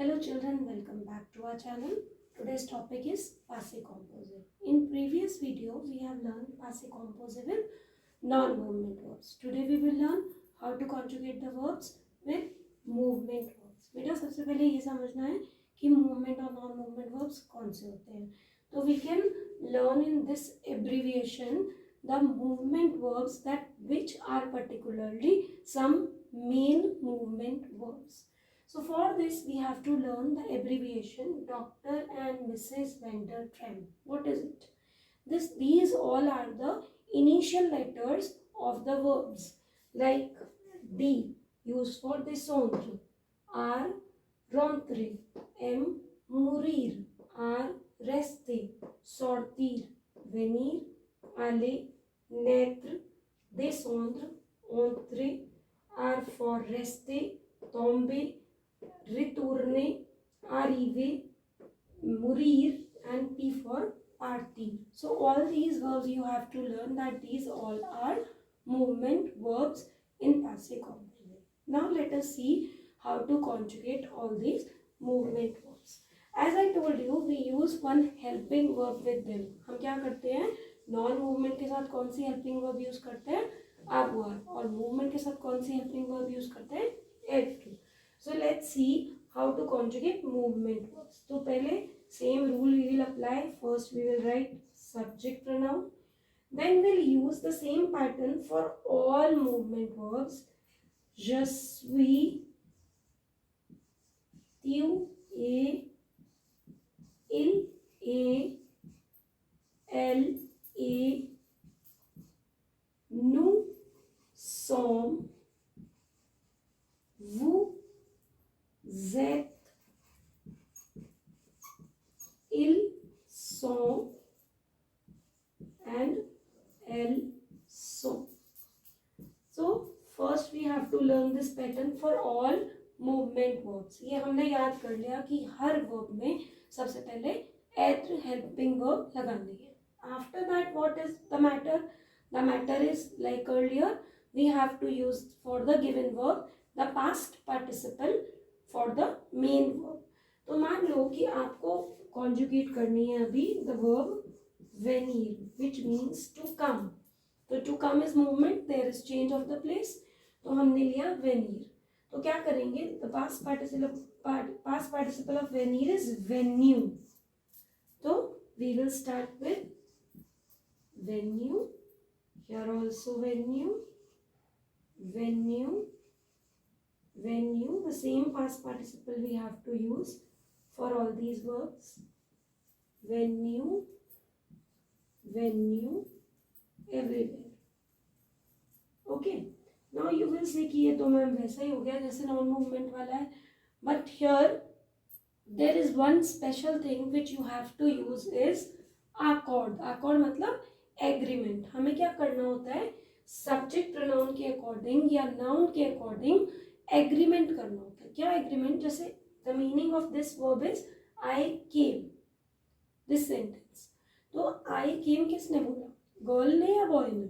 Hello children, welcome back to our channel. Today's topic is passive composite. In previous video, we have learned passive composite with non-movement verbs. Today we will learn how to conjugate the verbs with movement verbs. बेटा सबसे पहले ये समझना है कि movement और non-movement verbs कौन से होते हैं. तो we can learn in this abbreviation the movement verbs that which are particularly some main movement verbs. So for this we have to learn the abbreviation Dr. and Mrs. Vander Tram. What is it? These all are the initial letters of the verbs, like D used for descendre, R rentrer, M mourir, R rester, sortir, venir, aller, naître, descendre, entrer, R for rester, tomber, retourner, arriver, mourir, and P for partir. So all these verbs you have to learn that these all are movement verbs in passive composite. Now let us see how to conjugate all these movement verbs. As I told you, we use one helping verb with them. हम क्या करते हैं? Non movement के साथ कौन सी helping verb use करते हैं? avoir. और मूवमेंट के साथ कौन सी हेल्पिंग वर्ब यूज करते हैं? have to. So let's see how to conjugate movement verbs. तो पहले same rule we will apply. First we will write subject pronoun. Then we'll use the same pattern for all movement verbs. Je suis, tu es, il est, elle est, nous sommes, vous êtes, ils sont, and elles sont. So first we have to learn this pattern for all movement verbs. ये हमने याद कर लिया कि हर verb में सबसे पहले être helping verb लगानी है. After that, what is the matter? The matter is like earlier, we have to use for the given verb the past participle for the main verb. तो मान लो कि आपको conjugate करनी है अभी the verb venir, which means to come. तो to come is movement, there is change of the place. तो हमने लिया venir. तो क्या करेंगे? The past participle of venir is venue. तो we will start with venue. Here also venue, venue, venue. The same past participle we have to use for all these verbs. Venue, venue, everywhere. Okay. Now you will say कि ये तो ma'am वैसा ही हो गया जैसे non movement वाला है. But here there is one special thing which you have to use is accord. Accord मतलब एग्रीमेंट. हमें क्या करना होता है? सब्जेक्ट प्रोनाउन के अकॉर्डिंग या नाउन के अकॉर्डिंग एग्रीमेंट करना होता है. क्या एग्रीमेंट? जैसे the meaning of this verb is I came. This sentence. तो आई केम किसने बोला? गर्ल ने या बॉय ने?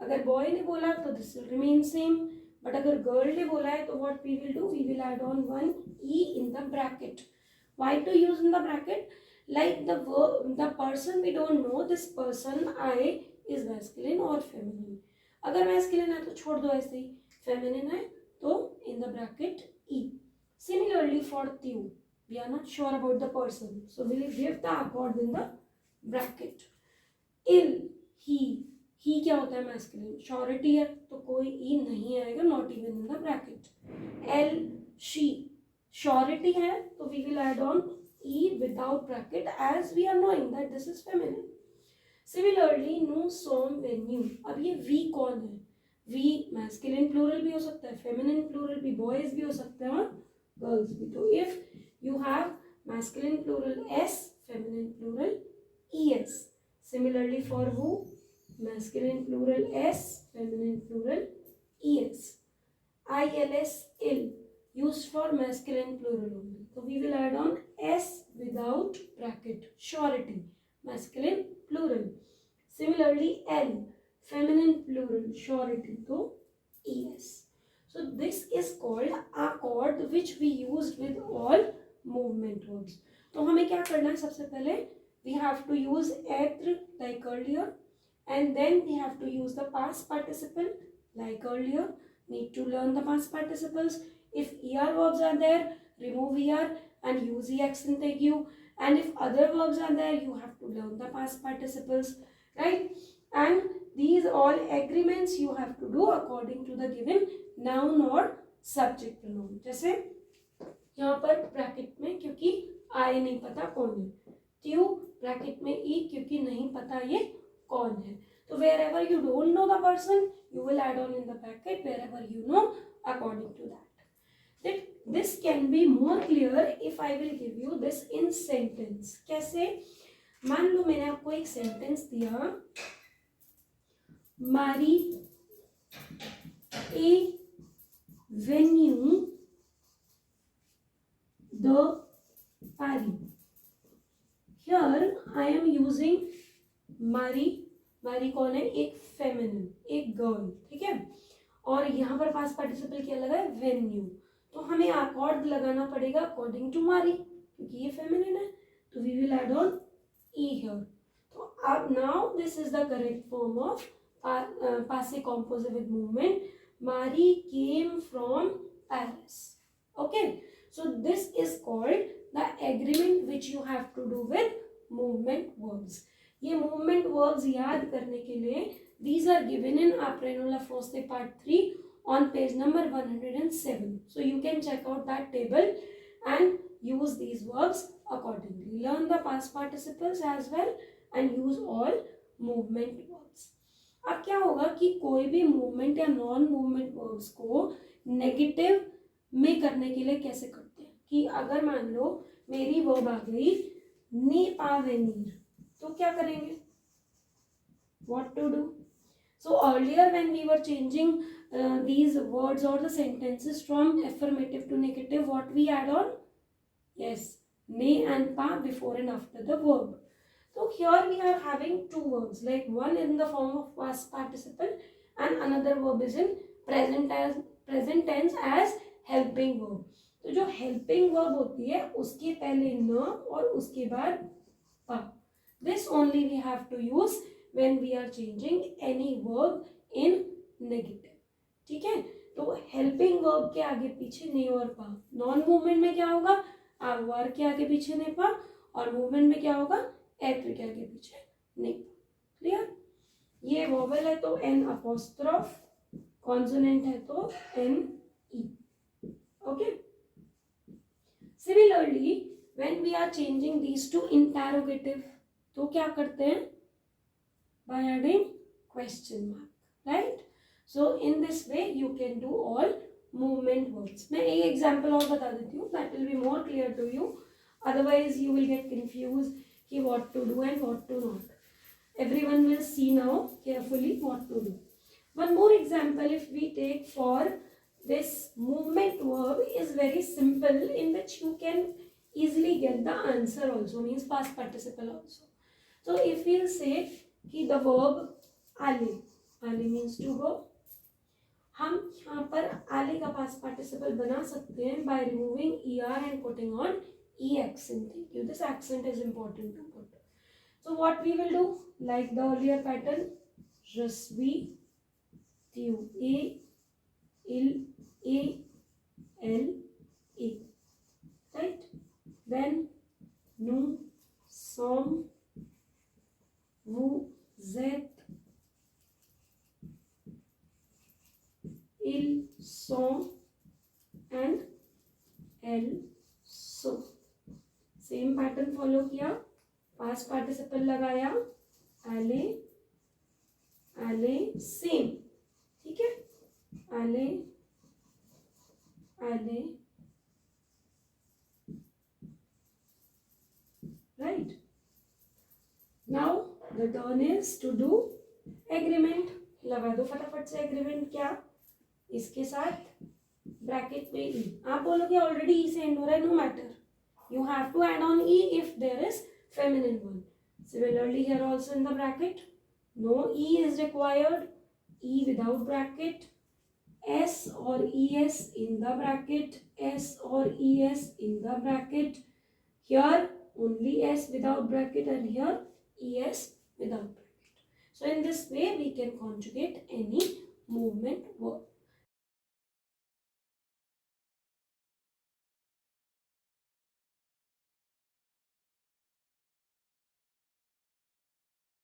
अगर बॉय ने बोला तो this will remain same. But अगर गर्ल ने बोला है तो what we will do? We will add on one E in the bracket. Why to use in the bracket? Like the person we don't know, this person I is masculine or feminine. अगर masculine है तो छोड़ दो ऐसे ही. Feminine है तो in the bracket e. Similarly for tu, we are not sure about the person, so we will give the accord in the bracket. Il, he क्या होता है? masculine. Surety है तो कोई e नहीं आएगा, not even in the bracket. Elle, she, surety है तो we will add on e without bracket as we are knowing that this is feminine. Similarly, nous sommes venus. अब ये we कौन है? We masculine plural भी हो सकता है, feminine plural भी, boys भी हो सकते हैं और girls भी. तो if you have masculine plural s, feminine plural es. Similarly for who? Masculine plural s, feminine plural es. ils, ill, used for masculine plural only. So we will add on s without bracket. Surety, masculine plural. Similarly, l, feminine plural, surety. So es. So this is called accord, which we used with all movement verbs. तो हमें क्या करना है, सबसे पहले we have to use être like earlier, and then we have to use the past participle like earlier. Need to learn the past participles. If er verbs are there, remove er and use ex aigu, and if other verbs are there, you have to learn the past participles, right? And these all agreements you have to do according to the given noun or subject pronoun. जैसे यहाँ पर bracket में क्योंकि आई नहीं पता कौन है, ट्यू bracket में ई क्योंकि नहीं पता ये कौन है. तो wherever you don't know the person you will add on in the bracket wherever you know according to that. This can be more clear if I will give you this in sentence. कैसे? मान लो मैंने आपको एक sentence दिया, Mary a venue the Pari. Here I am using Mari. Mari कौन है? एक फेमिनिन, एक गर्ल, ठीक है. और यहाँ पर पास्ट पार्टिसिपल क्या लगा है? वेन्यू. तो हमें अकॉर्ड लगाना पड़ेगा अकॉर्डिंग टू मारी क्योंकि ये फेमिनिन है. तो we will add on E here. तो अब now this is the correct form of passive composite movement. Marie came from Paris. Okay. So this is called the agreement which you have to do with movement verbs. ये movement verbs याद करने के लिए these are given in Aprenula Froste part 3 on page number 107. So you can check out that table and use these verbs accordingly. Learn the past participles as well and use all movement verbs. अब क्या होगा कि कोई भी movement या non movement verbs को negative में करने के लिए कैसे करते हैं कि अगर मान लो मेरी वर्ब आ गई नी पावेनीर, तो क्या करेंगे? What to do? So earlier when we were changing these words or the sentences from affirmative to negative, what we add on? Yes, ne and pa before and after the verb. So here we are having two verbs, like one in the form of past participle and another verb is in present tense as helping verb. तो जो helping verb होती है उसके पहले न और उसके बाद पा. This only we have to use when we are changing any verb in negative. ठीक है. तो हेल्पिंग वर्ब के आगे पीछे ने और पा. नॉन मूवमेंट में क्या होगा? आर के आगे पीछे ने पा, और मूवमेंट में क्या होगा? एत्र के आगे पीछे ने पा. क्लियर? ये वोवेल है तो एन अपोस्ट्रोफ, कॉन्सोनेंट है तो N E. Okay. Similarly, when we are changing these to interrogative, तो क्या करते हैं? By adding question mark, right? So in this way you can do all movement verbs. मैं एक example और बता देती हूँ, that will be more clear to you. Otherwise you will get confused कि what to do and what to not. Everyone will see now carefully what to do. One more example if we take for this movement verb is very simple, in which you can easily get the answer also, means past participle also. So if we say कि the verb ale, ale means to go, हम यहाँ पर ale का past participle बना सकते हैं by removing er and putting on e accent. This accent is important to put. So what we will do, like the earlier pattern, रस्वी, त्यू, a, il, a, l, a, right? Then nu, som, vu, zet, il, som and l, so. Same pattern follow किया, past participle लगाया, एले, एले, same. ठीक है. एले, एले, right. Now the turn is to do agreement. लगा दो फटाफट से एग्रीमेंट. क्या? इसके साथ ब्रैकेट में ई. आप बोलोगे ऑलरेडी ई से एंड हो रहा है, no matter. You have to add on e if there is feminine one. Similarly here also in the bracket, no e is required. E without bracket, s or es in the bracket, s or es in the bracket. Here only S without bracket and here ES without bracket. So in this way we can conjugate any movement verb.